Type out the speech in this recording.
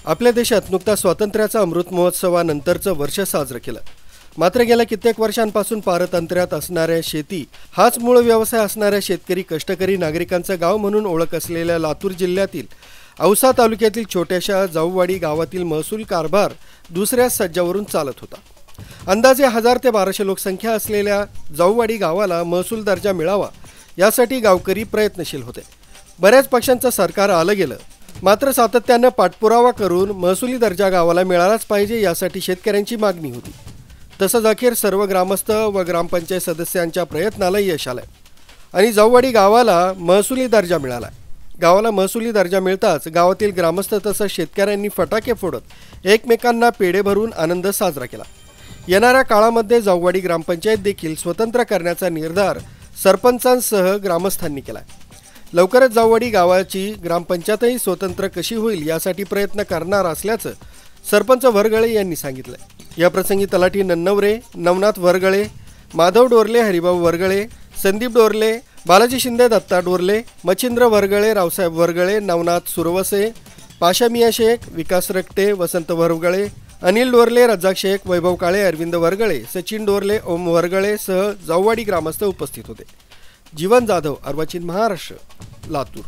आपल्या देशात नुकताच स्वातंत्र्याचा अमृत महोत्सवानंतरचं वर्ष साजरं केलं। मात्र गेल्या कित्येक वर्षांपासून पारतंत्र्यात असणाऱ्या शेती हाच मूळ व्यवसाय असणाऱ्या शेतकरी कष्टकरी नागरिकांचं गाव म्हणून ओळख असलेल्या लातूर जिल्ह्यातील औसा तालुक्यातील छोट्याशा जाऊवाडी गावातील महसूल कारभार दुसऱ्या सज्जावरून चालत होता। अंदाजे 1000 ते 1200 लोकसंख्या असलेल्या जाऊवाडी गावाला महसूल दर्जा मिळावा यासाठी गावकरी प्रयत्नशील होते। बऱ्याच पक्षांचं सरकार आलं गेलं, मात्र सातत्यानं पाठपुरावा करून महसुली दर्जा गावाला मिळालाच पाहिजे यासाठी शेतकऱ्यांची मागणी होती। तसंच अखेर सर्व ग्रामस्थ व ग्रामपंचायत सदस्यांच्या प्रयत्नाला यश आलंय आणि जाऊवाडी गावाला महसुली दर्जा मिळाला। गावाला महसुली दर्जा मिळताच गावातील ग्रामस्थ तसंच शेतकऱ्यांनी फटाके फोडत एकमेकांना पेढे भरून आनंद साजरा केला। येणाऱ्या काळामध्ये जाऊवाडी ग्रामपंचायत देखील स्वतंत्र करण्याचा निर्धार सरपंचांसह ग्रामस्थांनी केला। लवकरच जाऊवाडी गावाची ग्रामपंचायतही स्वतंत्र कशी होईल यासाठी प्रयत्न करणार असल्याचं सरपंच वरगळे यांनी सांगितलं। या प्रसंगी तलाठी नन्नवरे, नवनाथ वरगळे, माधव डोरले, हरिभाऊ वरगळे, संदीप डोरले, बालाजी शिंदे, दत्ता डोरले, मच्छिंद्र वरगळे, रावसाहेब वरगळे, नवनाथ सुरवसे, पाशा मिया शेख, विकास रक्ते, वसंत वरगळे, अनिल डोरले, रज्जाक शेख, वैभव काळे, अरविंद वरगळे, सचिन डोरले, ओम वरगळे सह जाऊवाडी ग्रामस्थ उपस्थित होते। जीवन जाधव, अर्वाचीन महाराष्ट्र, लातूर।